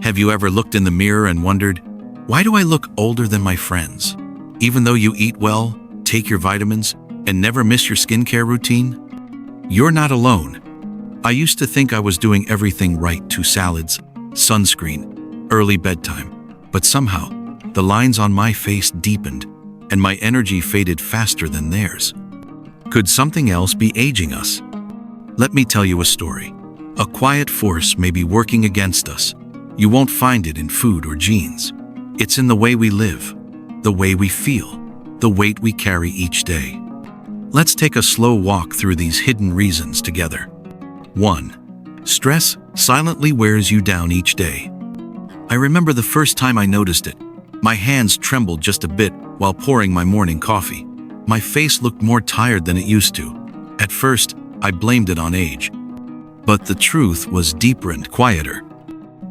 Have you ever looked in the mirror and wondered, why do I look older than my friends? Even though you eat well, take your vitamins, and never miss your skincare routine? You're not alone. I used to think I was doing everything right: 2 salads, sunscreen, early bedtime. But somehow, the lines on my face deepened, and my energy faded faster than theirs. Could something else be aging us? Let me tell you a story. A quiet force may be working against us. You won't find it in food or genes. It's in the way we live, the way we feel, the weight we carry each day. Let's take a slow walk through these hidden reasons together. 1. Stress silently wears you down each day. I remember the first time I noticed it. My hands trembled just a bit while pouring my morning coffee. My face looked more tired than it used to. At first, I blamed it on age. But the truth was deeper and quieter.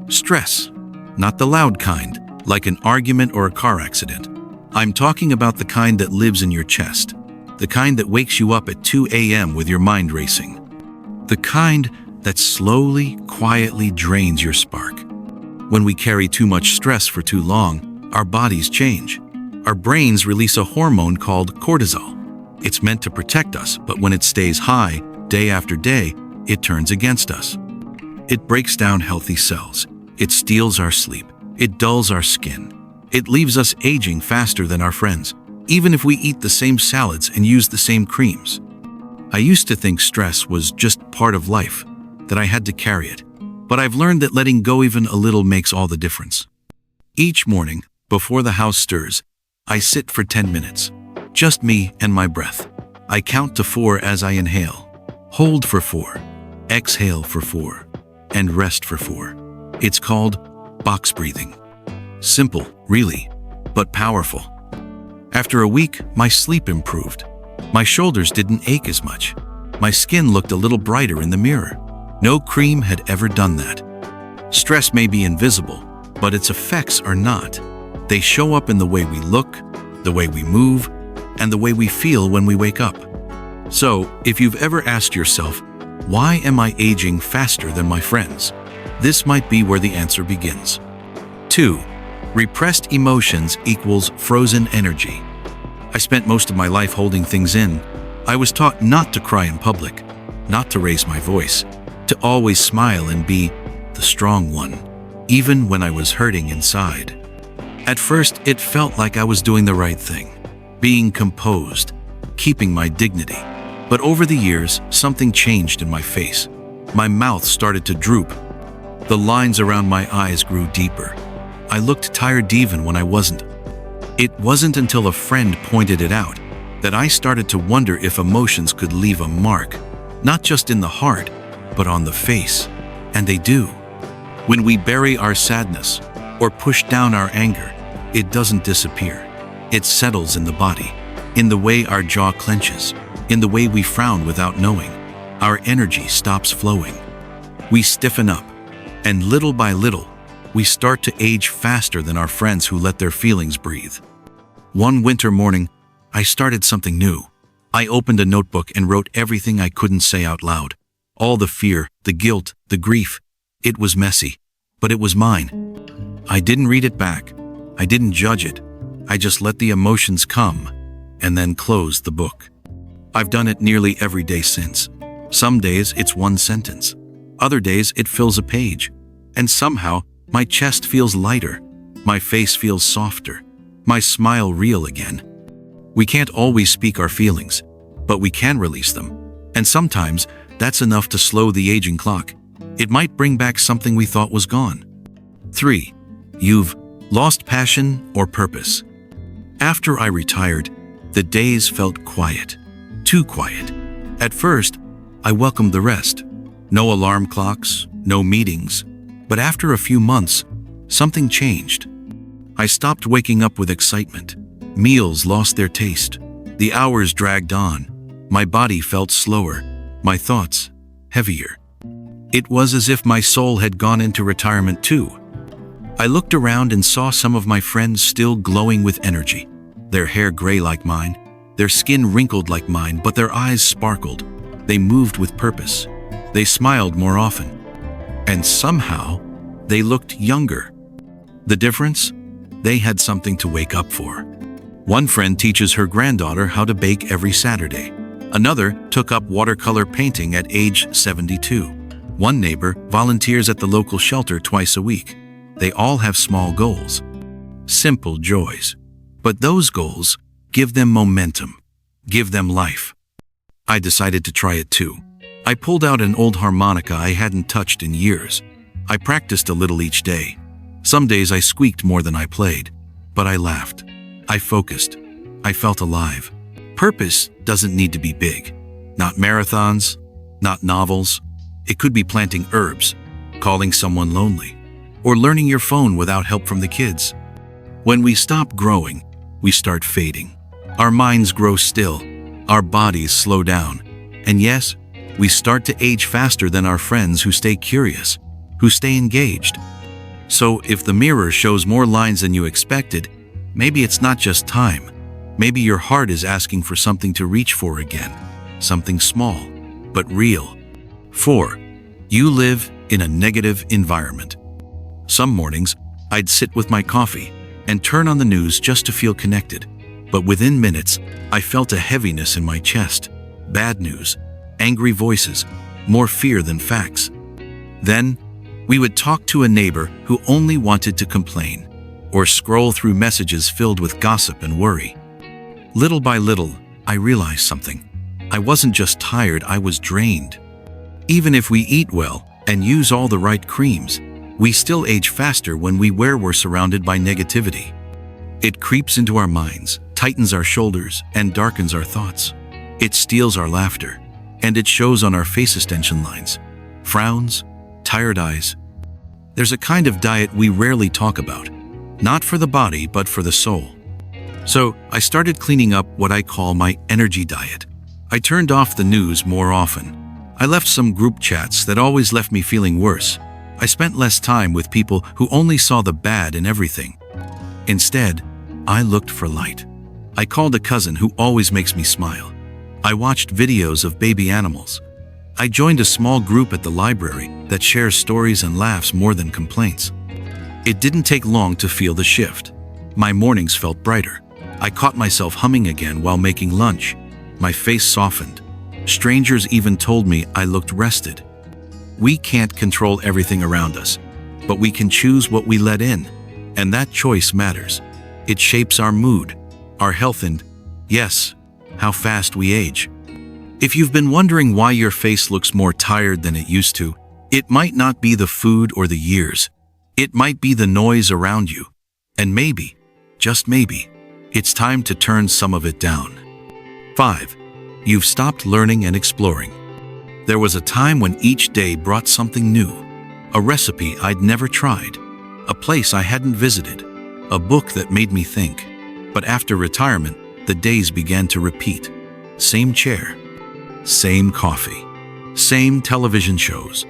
Stress, not the loud kind, like an argument or a car accident. I'm talking about the kind that lives in your chest, the kind that wakes you up at 2 a.m. with your mind racing, the kind that slowly, quietly drains your spark. When we carry too much stress for too long, our bodies change. Our brains release a hormone called cortisol. It's meant to protect us, but when it stays high, day after day, it turns against us. It breaks down healthy cells. It steals our sleep. It dulls our skin. It leaves us aging faster than our friends, even if we eat the same salads and use the same creams. I used to think stress was just part of life, that I had to carry it. But I've learned that letting go even a little makes all the difference. Each morning, before the house stirs, I sit for 10 minutes. Just me and my breath. I count to 4 as I inhale. Hold for 4. Exhale for 4. And rest for 4. It's called box breathing. Simple, really, but powerful. After a week, my sleep improved. My shoulders didn't ache as much. My skin looked a little brighter in the mirror. No cream had ever done that. Stress may be invisible, but its effects are not. They show up in the way we look, the way we move, and the way we feel when we wake up. So, if you've ever asked yourself, why am I aging faster than my friends? This might be where the answer begins. 2. Repressed emotions equals frozen energy. I spent most of my life holding things in. I was taught not to cry in public, not to raise my voice, to always smile and be the strong one, even when I was hurting inside. At first, it felt like I was doing the right thing, being composed, keeping my dignity. But over the years, something changed in my face. My mouth started to droop. The lines around my eyes grew deeper. I looked tired even when I wasn't. It wasn't until a friend pointed it out that I started to wonder if emotions could leave a mark, not just in the heart, but on the face. And they do. When we bury our sadness or push down our anger, it doesn't disappear. It settles in the body, in the way our jaw clenches, in the way we frown without knowing. Our energy stops flowing. We stiffen up, and little by little, we start to age faster than our friends who let their feelings breathe. One winter morning, I started something new. I opened a notebook and wrote everything I couldn't say out loud. All the fear, the guilt, the grief. It was messy, but it was mine. I didn't read it back. I didn't judge it. I just let the emotions come, and then closed the book. I've done it nearly every day since. Some days it's one sentence. Other days it fills a page. And somehow, my chest feels lighter. My face feels softer. My smile real again. We can't always speak our feelings, but we can release them. And sometimes, that's enough to slow the aging clock. It might bring back something we thought was gone. 3. You've lost passion or purpose. After I retired, the days felt quiet. Too quiet. At first, I welcomed the rest. No alarm clocks, no meetings. But after a few months, something changed. I stopped waking up with excitement. Meals lost their taste. The hours dragged on. My body felt slower. My thoughts heavier. It was as if my soul had gone into retirement too. I looked around and saw some of my friends still glowing with energy. Their hair gray like mine, their skin wrinkled like mine, but their eyes sparkled. They moved with purpose. They smiled more often. And somehow, They looked younger. The difference? They had something to wake up for. One friend teaches her granddaughter how to bake every Saturday. Another took up watercolor painting at age 72. One neighbor volunteers at the local shelter twice a week. They all have small goals. Simple joys. But those goals give them momentum, give them life. I decided to try it too. I pulled out an old harmonica I hadn't touched in years. I practiced a little each day. Some days I squeaked more than I played, but I laughed. I focused. I felt alive. Purpose doesn't need to be big. Not marathons, not novels. It could be planting herbs, calling someone lonely, or learning your phone without help from the kids. When we stop growing, we start fading. Our minds grow still, our bodies slow down, and yes, we start to age faster than our friends who stay curious, who stay engaged. So if the mirror shows more lines than you expected, maybe it's not just time. Maybe your heart is asking for something to reach for again, something small, but real. 4. You live in a negative environment. Some mornings, I'd sit with my coffee and turn on the news just to feel connected. But within minutes, I felt a heaviness in my chest. Bad news, angry voices, more fear than facts. Then, we would talk to a neighbor who only wanted to complain, or scroll through messages filled with gossip and worry. Little by little, I realized something. I wasn't just tired, I was drained. Even if we eat well and use all the right creams, we still age faster when we're surrounded by negativity. It creeps into our minds, tightens our shoulders, and darkens our thoughts. It steals our laughter, and it shows on our face extension lines. Frowns, tired eyes. There's a kind of diet we rarely talk about, not for the body but for the soul. So I started cleaning up what I call my energy diet. I turned off the news more often. I left some group chats that always left me feeling worse. I spent less time with people who only saw the bad in everything. Instead, I looked for light. I called a cousin who always makes me smile. I watched videos of baby animals. I joined a small group at the library that shares stories and laughs more than complaints. It didn't take long to feel the shift. My mornings felt brighter. I caught myself humming again while making lunch. My face softened. Strangers even told me I looked rested. We can't control everything around us, but we can choose what we let in, and that choice matters. It shapes our mood, our health, and, yes, how fast we age. If you've been wondering why your face looks more tired than it used to, it might not be the food or the years. It might be the noise around you. And maybe, just maybe, it's time to turn some of it down. 5. You've stopped learning and exploring. There was a time when each day brought something new. A recipe I'd never tried. A place I hadn't visited. A book that made me think. But after retirement, the days began to repeat. Same chair. Same coffee. Same television shows.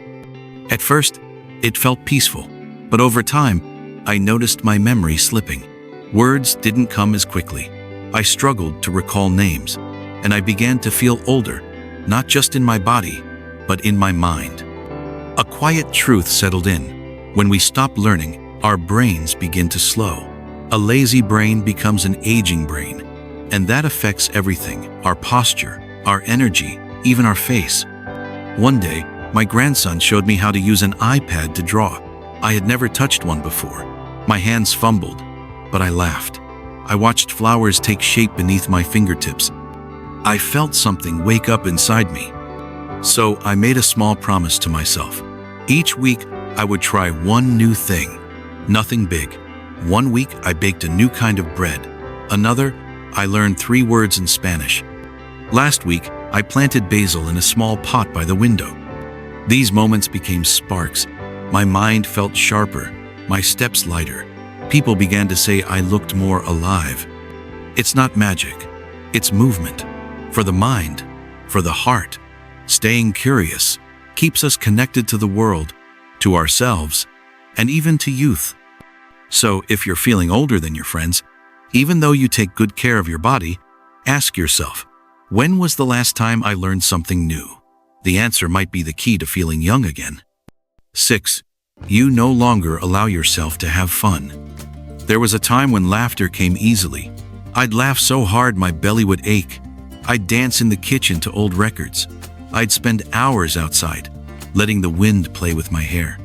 At first, it felt peaceful. But over time, I noticed my memory slipping. Words didn't come as quickly. I struggled to recall names. And I began to feel older, not just in my body, but in my mind. A quiet truth settled in. When we stop learning, our brains begin to slow. A lazy brain becomes an aging brain, and that affects everything: our posture, our energy, even our face. One day, my grandson showed me how to use an iPad to draw. I had never touched one before. My hands fumbled, but I laughed. I watched flowers take shape beneath my fingertips. I felt something wake up inside me. So I made a small promise to myself. Each week, I would try one new thing. Nothing big. One week, I baked a new kind of bread. Another, I learned 3 words in Spanish. Last week, I planted basil in a small pot by the window. These moments became sparks. My mind felt sharper, my steps lighter. People began to say I looked more alive. It's not magic. It's movement. For the mind, for the heart. Staying curious keeps us connected to the world, to ourselves, and even to youth. So if you're feeling older than your friends, even though you take good care of your body, ask yourself, when was the last time I learned something new? The answer might be the key to feeling young again. 6. You no longer allow yourself to have fun. There was a time when laughter came easily. I'd laugh so hard my belly would ache. I'd dance in the kitchen to old records. I'd spend hours outside, letting the wind play with my hair.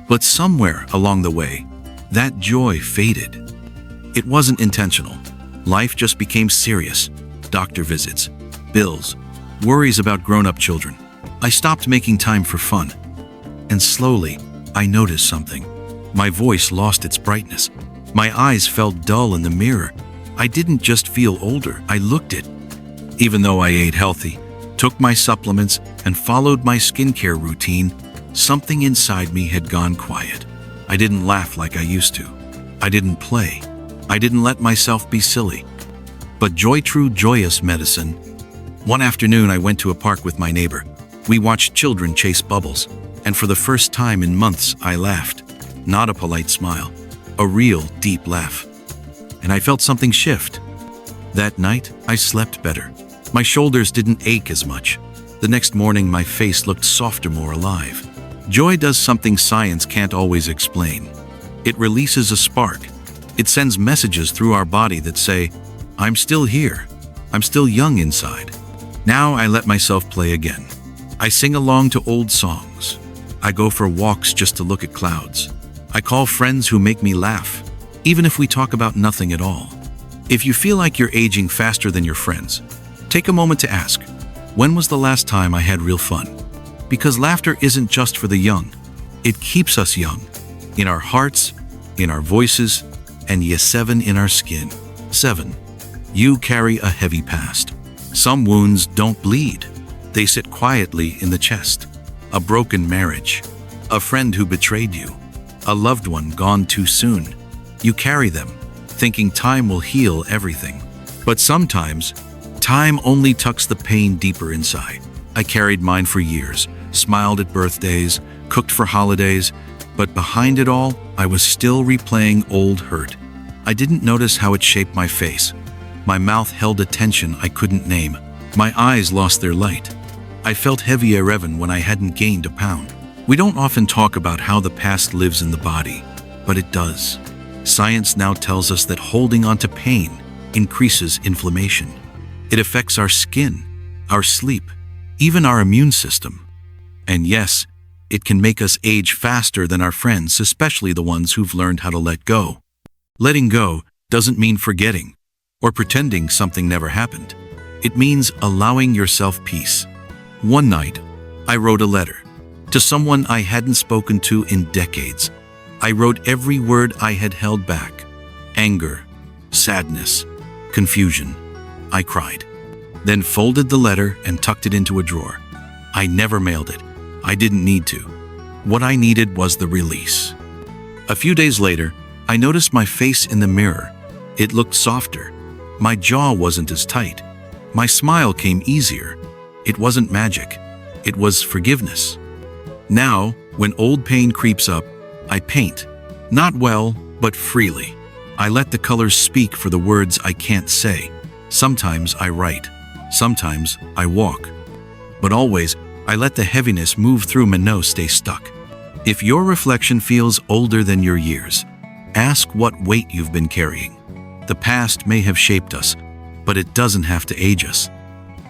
But somewhere along the way, that joy faded. It wasn't intentional. Life just became serious. Doctor visits, bills, worries about grown-up children. I stopped making time for fun. And slowly, I noticed something. My voice lost its brightness. My eyes felt dull in the mirror. I didn't just feel older, I looked it. Even though I ate healthy, took my supplements, and followed my skincare routine, something inside me had gone quiet. I didn't laugh like I used to. I didn't play. I didn't let myself be silly. But joy, true joyous medicine. One afternoon I went to a park with my neighbor. We watched children chase bubbles, and for the first time in months I laughed. Not a polite smile, a real deep laugh. And I felt something shift. That night I slept better. My shoulders didn't ache as much. The next morning my face looked softer, more alive. Joy does something science can't always explain. It releases a spark. It sends messages through our body that say, I'm still here. I'm still young inside. Now I let myself play again. I sing along to old songs. I go for walks just to look at clouds. I call friends who make me laugh, even if we talk about nothing at all. If you feel like you're aging faster than your friends, take a moment to ask, when was the last time I had real fun? Because laughter isn't just for the young. It keeps us young. In our hearts, in our voices, and yes, 7 in our skin. 7. You carry a heavy past. Some wounds don't bleed. They sit quietly in the chest. A broken marriage. A friend who betrayed you. A loved one gone too soon. You carry them, thinking time will heal everything. But sometimes, time only tucks the pain deeper inside. I carried mine for years, smiled at birthdays, cooked for holidays, but behind it all, I was still replaying old hurt. I didn't notice how it shaped my face. My mouth held a tension I couldn't name. My eyes lost their light. I felt heavy even when I hadn't gained a pound. We don't often talk about how the past lives in the body, but it does. Science now tells us that holding on to pain increases inflammation. It affects our skin, our sleep, even our immune system. And yes, it can make us age faster than our friends, especially the ones who've learned how to let go. Letting go doesn't mean forgetting or pretending something never happened. It means allowing yourself peace. One night, I wrote a letter to someone I hadn't spoken to in decades. I wrote every word I had held back. Anger, sadness, confusion. I cried. Then folded the letter and tucked it into a drawer. I never mailed it. I didn't need to. What I needed was the release. A few days later, I noticed my face in the mirror. It looked softer. My jaw wasn't as tight. My smile came easier. It wasn't magic. It was forgiveness. Now, when old pain creeps up, I paint. Not well, but freely. I let the colors speak for the words I can't say. Sometimes I write. Sometimes I walk. But always, I let the heaviness move through me, no stay stuck. If your reflection feels older than your years, ask what weight you've been carrying. The past may have shaped us, but it doesn't have to age us.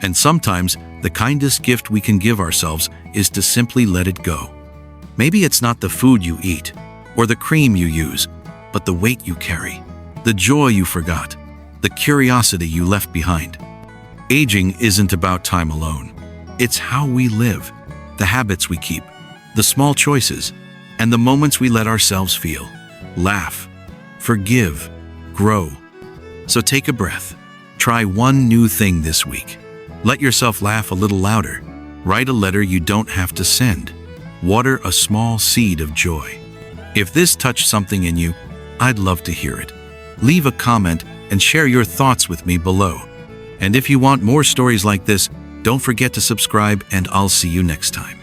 And sometimes, the kindest gift we can give ourselves is to simply let it go. Maybe it's not the food you eat, or the cream you use, but the weight you carry, the joy you forgot, the curiosity you left behind. Aging isn't about time alone. It's how we live, the habits we keep, the small choices, and the moments we let ourselves feel. Laugh, forgive, grow. So take a breath. Try one new thing this week. Let yourself laugh a little louder. Write a letter you don't have to send. Water a small seed of joy. If this touched something in you, I'd love to hear it. Leave a comment and share your thoughts with me below. And if you want more stories like this, don't forget to subscribe, and I'll see you next time.